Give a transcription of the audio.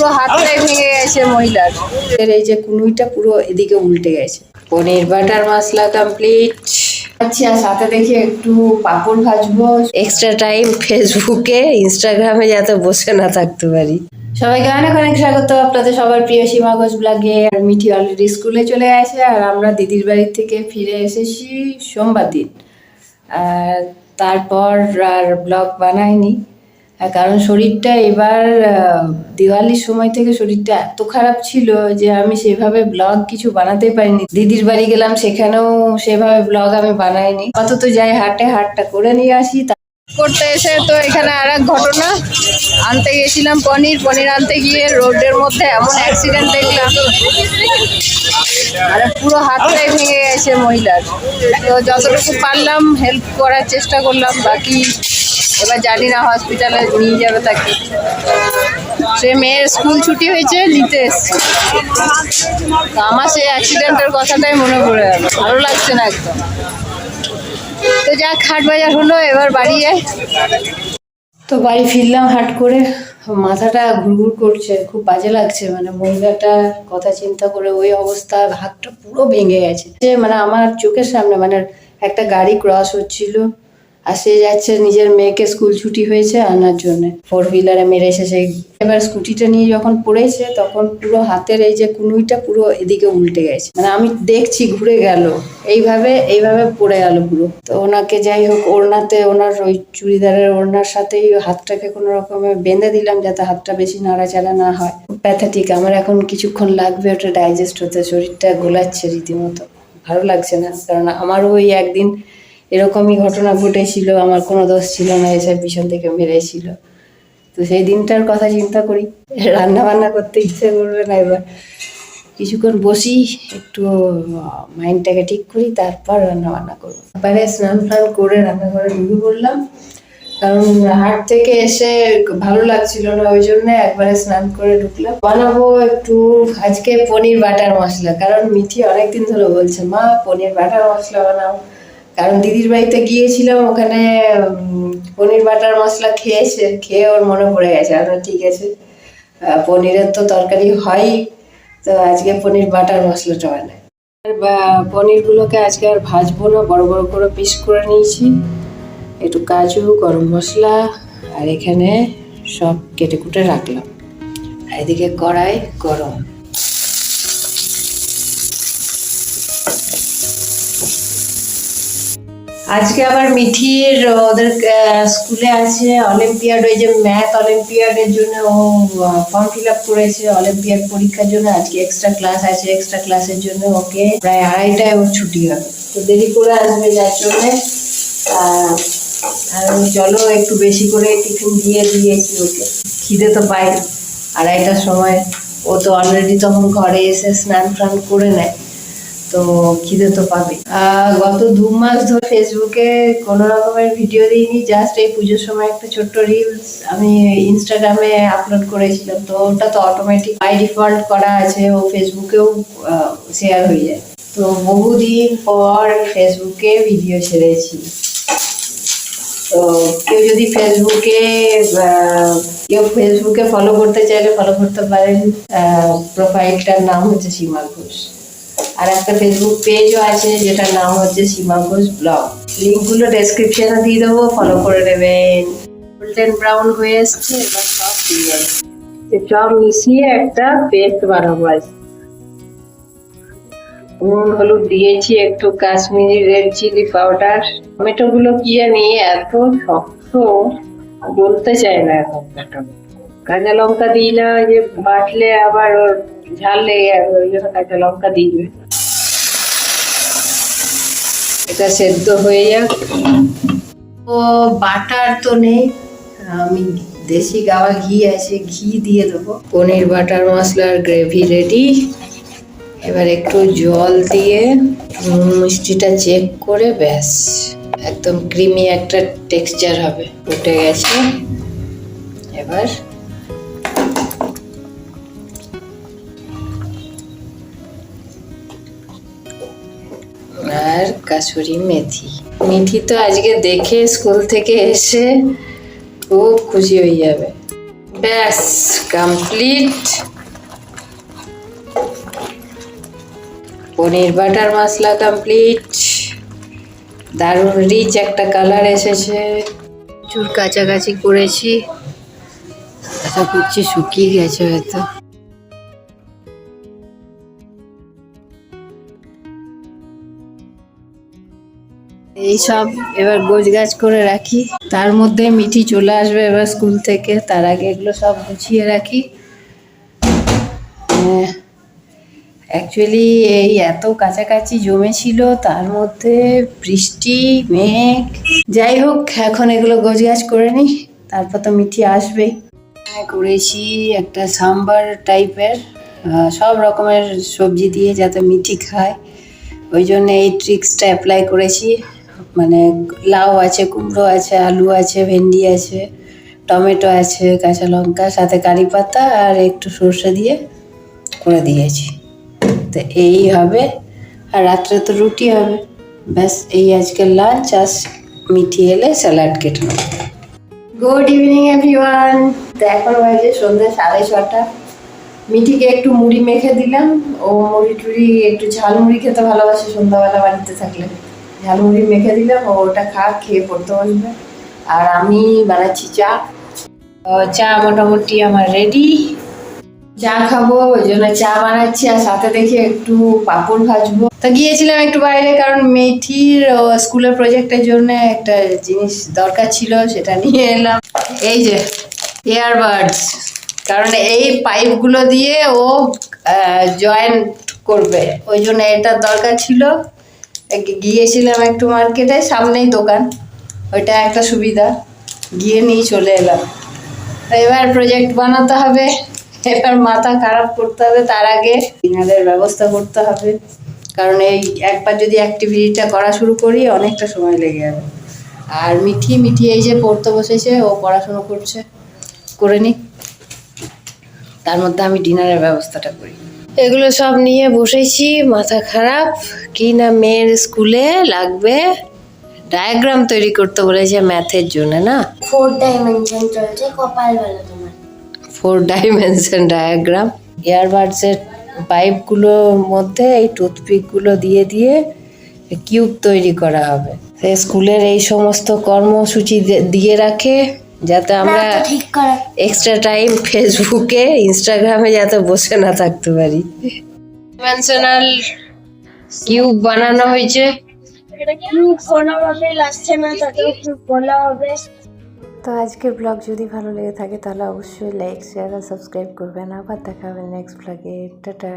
পুরো হাতটাই ভেঙে গেছে মহিলার। এই যে কুনুইটা পুরো এদিকে উল্টে গেছে। পনির বাটার মশলা কমপ্লিট। আচ্ছা, সাথে দেখি একটু পাঁপড় ভাজবো। এক্সট্রা টাইম ফেসবুকে ইনস্টাগ্রামে যাতে বসে না থাকতে পারি। সবাইকে অনেক অনেক স্বাগত আপনাদের সবার প্রিয় সীমা ঘোষ ব্লগে। আর মিঠি অলরেডি স্কুলে চলে আসে, আর আমরা দিদির বাড়ি থেকে ফিরে এসেছি সোমবার দিন। আর তারপর আর ব্লগ বানাইনি, কারণ শরীরটা এবার দিওয়ালির সময় থেকে শরীরটা এত খারাপ ছিল যে আমি সেভাবে ব্লগ কিছু বানাতে পারিনি। দিদির বাড়ি গেলাম, সেখানেও সেভাবে ব্লগ আমি বানাইনি। অন্তত যাই হাটটা করে নিয়ে আসি। করতে এসে তো এখানে আর এক ঘটনা। আনতে গেছিলাম পনির আনতে গিয়ে রোডের মধ্যে এমন অ্যাক্সিডেন্ট দেখলাম, আর পুরো হাতটাই ভেঙে গেছে মহিলার। তো যতটুকু পারলাম হেল্প করার চেষ্টা করলাম, বাকি এবার জানি না হসপিটালে নিয়ে যাবে তাকে। সে মেয়ের স্কুল ছুটি হয়েছে, নিতে এসছে। তো আমার সেই অ্যাক্সিডেন্টের কথাটাই মনে পড়ে গেল, ভালো লাগছে না একদম। তো যাক, হাট বাজার হলো, এবার বাড়ি যাই। তো বাড়ি ফিরলাম হাট করে, মাথাটা ঘুরঘুর করছে, খুব বাজে লাগছে। মানে মহিলাটার কথা চিন্তা করে ওই অবস্থা, হাতটা পুরো ভেঙে গেছে। মানে আমার চোখের সামনে মানে একটা গাড়ি ক্রস হচ্ছিল, আর সে যাচ্ছে নিজের মেয়েকে স্কুল ছুটি হয়েছে আনার জন্য, 4 হুইলারে মেরে এসেছে। এবার স্কুটিটা নিয়ে যখন পড়েছে তখন পুরো হাতের এই যে কুনুইটা পুরো এদিকে উল্টে গেছে। মানে আমি দেখছি ঘুরে গেল, এইভাবে পড়ে গেল পুরো। তো ওনাকে যাই হোক ওড়নাতে, ওনার ওই চুড়িদারের ওড়নার সাথেই হাতটাকে কোনো রকমে বেঁধে দিলাম যাতে হাতটা বেশি নাড়াচাড়া না হয়। প্যাথাটিক, আমার এখন কিছুক্ষণ লাগবে ওটা ডাইজেস্ট হতে। শরীরটা গোলাচ্ছে রীতিমতো, ভালো লাগছে না। কারণ আমারও ওই একদিন এরকমই ঘটনা ঘটেছিল, আমার কোনো দোষ ছিল না, এসব পিছন থেকে মেরেছিল। তো সেই দিনটার কথা চিন্তা করি, রান্না বান্না করতে ইচ্ছে করবে না। এবার কিছুক্ষণ বসি, একটু মাইন্ডটাকে ঠিক করি, তারপর রান্না বান্না করবো। এবারে স্নান টান করে রান্নাঘরে ঢুকে পড়লাম, কারণ হাট থেকে এসে ভালো লাগছিল না, ওই জন্য একবারে স্নান করে ঢুকলাম। বানাবো একটু আজকে পনির বাটার মশলা, কারণ মিঠি অনেকদিন ধরে বলছে মা পনির বাটার মশলা বানাও। কারণ দিদির বাড়িতে গিয়েছিলাম, ওখানে পনির বাটার মশলা খেয়ে ওর মনে পড়ে গেছে। আর ঠিক আছে, পনিরের তো তরকারি হয়, তো আজকে পনির বাটার মশলাটা বানাই। পনিরগুলোকে আজকে আর ভাজবো না, বড় বড় করে পিস করে নিয়েছি। একটু কাজু, গরম মশলা আর এখানে সব কেটে কুটে রাখলাম। আর এদিকে কড়াই গরম। আজকে আবার মিঠির ওদের স্কুলে আছে অলিম্পিয়াড, ওই যে ম্যাথ অলিম্পিয়াডের জন্য ও ফর্ম ফিল আপ করেছে অলিম্পিয়াড পরীক্ষার জন্য। আজকে এক্সট্রা ক্লাস আছে, এক্সট্রা ক্লাসের জন্য ওকে প্রায় 2:30টায় ওর ছুটি হবে। তো দেরি করে আসবে, যার জন্যে আর চলো একটু বেশি করে টিফিন দিয়ে দিয়েছি ওকে। খিদে তো পাই 2:30টার সময়, ও তো অলরেডি তখন ঘরে এসে স্নান টান করে নেয়, তো খিদে তো পাবে। গত 2 মাস ধরে ফেসবুকে কোনো রকমের ভিডিও দিইনি, জাস্ট এই পুজোর সময় একটা ছোট্ট রিলস আমি ইনস্টাগ্রামে আপলোড করেছিলাম। তো ওটা তো অটোমেটিক বাই ডিফল্ট করা আছে, ও ফেসবুকেও শেয়ার হয়ে যায়। তো বহুদিন পর ফেসবুকে ভিডিও ছেড়েছি। তো কেউ যদি ফেসবুকে ফলো করতে চাইলে ফলো করতে পারেন। প্রোফাইলটার নাম হচ্ছে সীমা ঘোষ, আর একটা ফেসবুক পেজও আছে যেটার নাম হচ্ছে সীমা ঘোষ ব্লগ। লিঙ্কগুলো ডেসক্রিপশনে দিয়ে দেবো, ফলো করে নেবেন। গোল্ডেন ব্রাউন হয়ে এসছে, এবার সব দিয়ে দেবো, সব মিশিয়ে একটা পেস্ট বানাবো। নুন হলুদ দিয়েছি, একটু Kashmiri red chilli powder. Tomato গুলো কি জানি এত শক্ত, বলতে চায় না এখন। কাঁচা লঙ্কা দিই না, যে বাটলে আবার ওর ঝাল লেগে যাবে, ওই জন্য কাঁচা লঙ্কা দিই। এটা সেদ্ধ হয়ে যাক। ও বাটার তো নেই, আমি দেশি গাওয়া ঘি আছে, ঘি দিয়ে দেবো। পনির বাটার মশলার গ্রেভি রেডি। এবার একটু জল দিয়ে মিষ্টিটা চেক করে ব্যাস একদম ক্রিমি একটা টেক্সচার হবে। উঠে গেছে। এবার আর কাসুরি মেথি। মিঠি তো আজকে দেখে স্কুল থেকে এসে খুব খুশি হয়ে যাবে। ব্যাস কমপ্লিট। পনির বাটার মশলা কমপ্লিট। দারুণ রিচ একটা কালার এসেছে। চুল কাছাকাছি করেছি, আশা করছি শুকিয়ে গেছে হয়তো। এইসব এবার গোছগাছ করে রাখি, তার মধ্যে মিঠি চলে আসবে এবার স্কুল থেকে, তার আগে এগুলো সব গুছিয়ে রাখি। অ্যাকচুয়ালি এই এত কাছাকাছি জমেছিল, তার মধ্যে বৃষ্টি মেঘ, যাই হোক এখন এগুলো গোছগাছ করে নিই, তারপর তো মিঠি আসবেই। করেছি একটা সাম্বার টাইপের, সব রকমের সবজি দিয়ে যাতে মিঠি খায়, ওই জন্য এই ট্রিক্সটা অ্যাপ্লাই করেছি। মানে লাউ আছে, কুমড়ো আছে, আলু আছে, ভেন্ডি আছে, টমেটো আছে, কাঁচা লঙ্কা, সাথে কারি পাতা আর একটু সর্ষে দিয়ে করে দিয়েছি। তো এই হবে, আর রাত্রে তো রুটি হবে। ব্যাস এই আজকের লাঞ্চ। আর মিঠি এলে স্যালাড কেটে নেব। Good evening everyone. তো এখন বাজে সন্ধ্যে 6:30। মিঠিকে একটু মুড়ি মেখে দিলাম, ও মুড়ি টুড়ি একটু ঝালমুড়ি খেতে ভালোবাসে, সন্ধ্যাবেলা বাড়িতে থাকলে ঝালমুড়ি মেখে দিলাম, ও ওটা খেয়ে পড়তে বসবে। আর আমি বানাচ্ছি চা। চা মোটামুটি আমার রেডি, চা খাবো ওই জন্য চা বানাচ্ছি, আর সাথে দেখি একটু পাঁপড় ভাজবো। তো গিয়েছিলাম একটু বাইরে, কারণ মেথির স্কুলের প্রজেক্টের জন্য একটা জিনিস দরকার ছিল, সেটা নিয়ে এলাম। এই যে ইয়ারবাডস, কারণ এই পাইপগুলো দিয়ে ও জয়েন্ট করবে, ওই জন্য এটার দরকার ছিল। গিয়েছিলাম একটু মার্কেটে, সামনেই দোকান, ওইটা একটা সুবিধা, গিয়ে নিয়ে চলে এলাম। এবার প্রজেক্ট বানাতে হবে, এবার মাথা খারাপ করতে হবে, তার আগে ডিনারের ব্যবস্থা করতে হবে, কারণ এই একবার যদি অ্যাক্টিভিটিটা করা শুরু করি অনেকটা সময় লেগে যাবে। আর মিঠি এই যে পড়তে বসেছে, ও পড়াশুনো করছে, করে নিক, তার মধ্যে আমি ডিনারের ব্যবস্থাটা করি। এগুলো সব নিয়ে বসেছি, মাথা খারাপ। কি না মেয়ের স্কুলে লাগবে ডায়াগ্রাম তৈরি করতে বলেছে ম্যাথের জন্য, না 4 ডাইমেনশন চলছে, কপাল ভালো তোমার। 4 ডাইমেনশন ডায়াগ্রাম। ইয়ারবাডসের পাইপগুলোর মধ্যে এই টুথপিকগুলো দিয়ে দিয়ে কিউব তৈরি করা হবে। স্কুলের এই সমস্ত কর্মসূচি দিয়ে রাখে, যাতে আমরা এক্সট্রা টাইম ফেসবুকে ইনস্টাগ্রামে যাতে বসে না থাকতে পারি। ডাইমেনশনাল কিউব বানানো হয়েছে। এটা কিউব বানানো হবে, লাস্ট টাইমে তাতেও কিউব বলা হবে। তো আজকের ব্লগ যদি ভালো লেগে থাকে তাহলে অবশ্যই লাইক, শেয়ার আর সাবস্ক্রাইব করবেন। আবার দেখা হবে নেক্সট ব্লগে। টাটা।